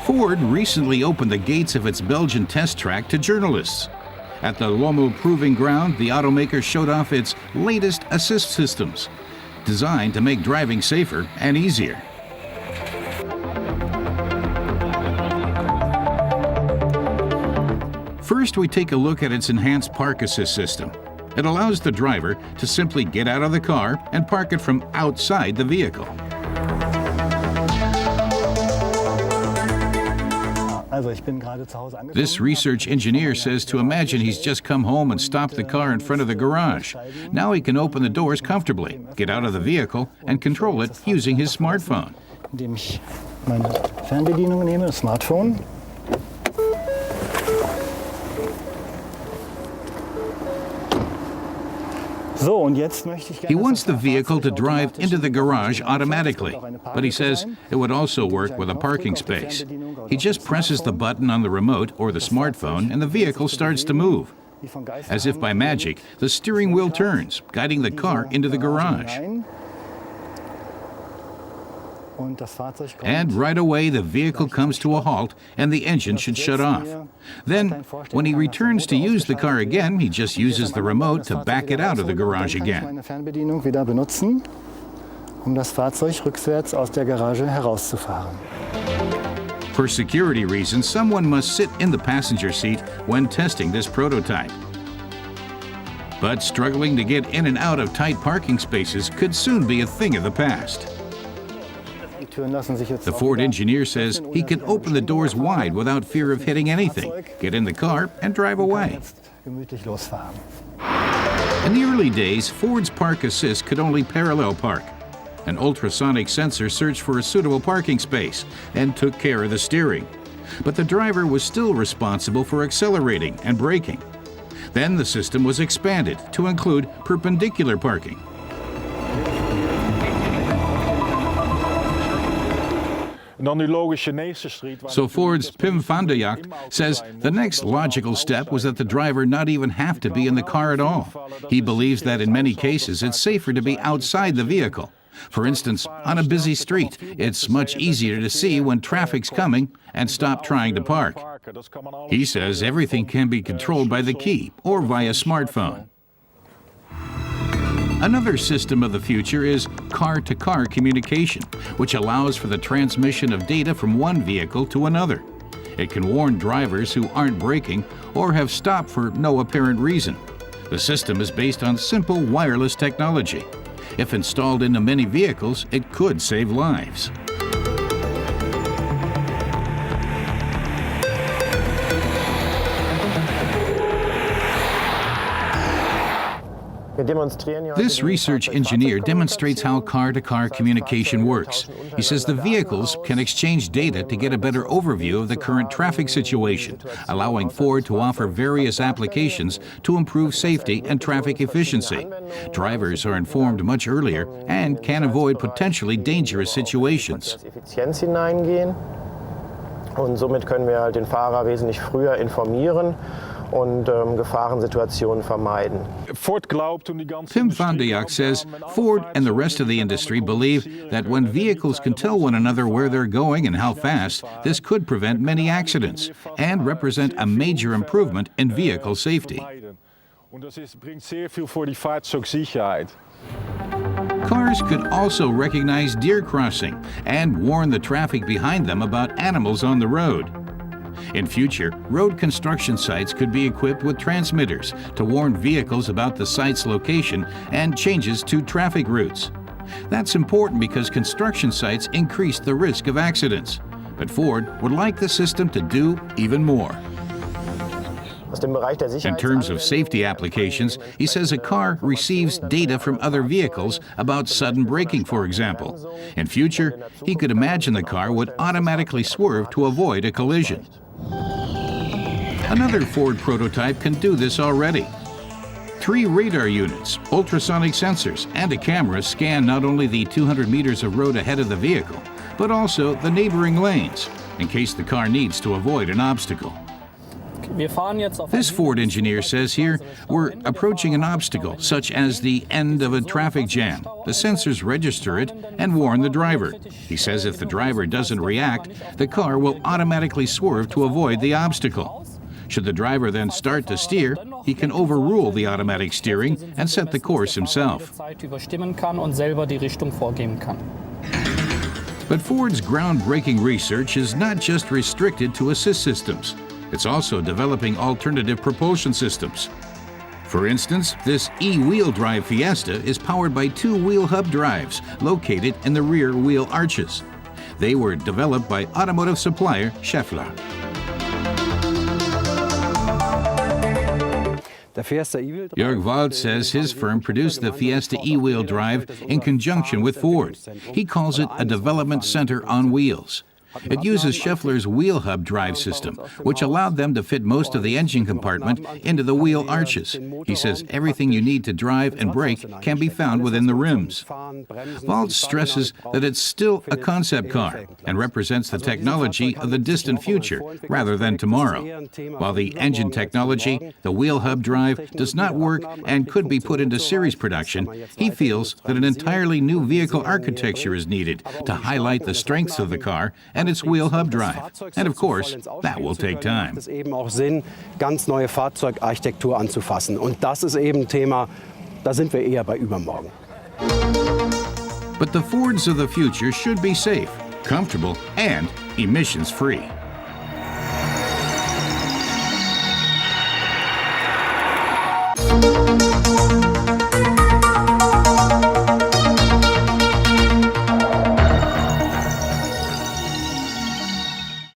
Ford recently opened the gates of its Belgian test track to journalists. At the Lommel Proving Ground, the automaker showed off its latest assist systems, designed to make driving safer and easier. First, we take a look at its enhanced park assist system. It allows the driver to simply get out of the car and park it from outside the vehicle. This research engineer says to imagine he's just come home and stopped the car in front of the garage. Now he can open the doors comfortably, get out of the vehicle, and control it using his smartphone. He wants the vehicle to drive into the garage automatically, but he says it would also work with a parking space. He just presses the button on the remote or the smartphone and the vehicle starts to move. As if by magic, the steering wheel turns, guiding the car into the garage. And right away the vehicle comes to a halt and the engine should shut off. Then, when he returns to use the car again, he just uses the remote to back it out of the garage again. For security reasons, someone must sit in the passenger seat when testing this prototype. But struggling to get in and out of tight parking spaces could soon be a thing of the past. The Ford engineer says he can open the doors wide without fear of hitting anything, get in the car, and drive away. In the early days, Ford's Park Assist could only parallel park. An ultrasonic sensor searched for a suitable parking space and took care of the steering. But the driver was still responsible for accelerating and braking. Then the system was expanded to include perpendicular parking. So Ford's Pim van der Jagt says the next logical step was that the driver not even have to be in the car at all. He believes that in many cases it's safer to be outside the vehicle. For instance, on a busy street, it's much easier to see when traffic's coming and stop trying to park. He says everything can be controlled by the key or via smartphone. Another system of the future is car-to-car communication, which allows for the transmission of data from one vehicle to another. It can warn drivers who aren't braking or have stopped for no apparent reason. The system is based on simple wireless technology. If installed into many vehicles, it could save lives. This research engineer demonstrates how car-to-car communication works. He says the vehicles can exchange data to get a better overview of the current traffic situation, allowing Ford to offer various applications to improve safety and traffic efficiency. Drivers are informed much earlier and can avoid potentially dangerous situations. Und somit können wir den Fahrer wesentlich früher informieren und Gefahrensituationen vermeiden. Pim van der Jagt says Ford and the rest of the industry believe that when vehicles can tell one another where they're going and how fast, this could prevent many accidents and represent a major improvement in vehicle safety. Cars could also recognize deer crossing and warn the traffic behind them about animals on the road. In future, road construction sites could be equipped with transmitters to warn vehicles about the site's location and changes to traffic routes. That's important because construction sites increase the risk of accidents. But Ford would like the system to do even more. In terms of safety applications, he says a car receives data from other vehicles about sudden braking, for example. In future, he could imagine the car would automatically swerve to avoid a collision. Another Ford prototype can do this already. 3 radar units, ultrasonic sensors, and a camera scan not only the 200 meters of road ahead of the vehicle, but also the neighboring lanes, in case the car needs to avoid an obstacle. This Ford engineer says here, we're approaching an obstacle, such as the end of a traffic jam. The sensors register it and warn the driver. He says if the driver doesn't react, the car will automatically swerve to avoid the obstacle. Should the driver then start to steer, he can overrule the automatic steering and set the course himself. But Ford's groundbreaking research is not just restricted to assist systems. It's also developing alternative propulsion systems. For instance, this e-wheel drive Fiesta is powered by two wheel hub drives located in the rear wheel arches. They were developed by automotive supplier Schaeffler. Jörg Wald says his firm produced the Fiesta e-wheel drive in conjunction with Ford. He calls it a development center on wheels. It uses Schaeffler's wheel hub drive system, which allowed them to fit most of the engine compartment into the wheel arches. He says everything you need to drive and brake can be found within the rims. Wald stresses that it's still a concept car and represents the technology of the distant future rather than tomorrow. While the engine technology, the wheel hub drive, does not work and could be put into series production, he feels that an entirely new vehicle architecture is needed to highlight the strengths of the car and its wheel hub drive. And of course, that will take time. Es eben auch Sinn, ganz neue Fahrzeugarchitektur anzufassen. Und das ist eben ein Thema, da sind wir eher bei übermorgen. But the Fords of the future should be safe, comfortable, and emissions-free.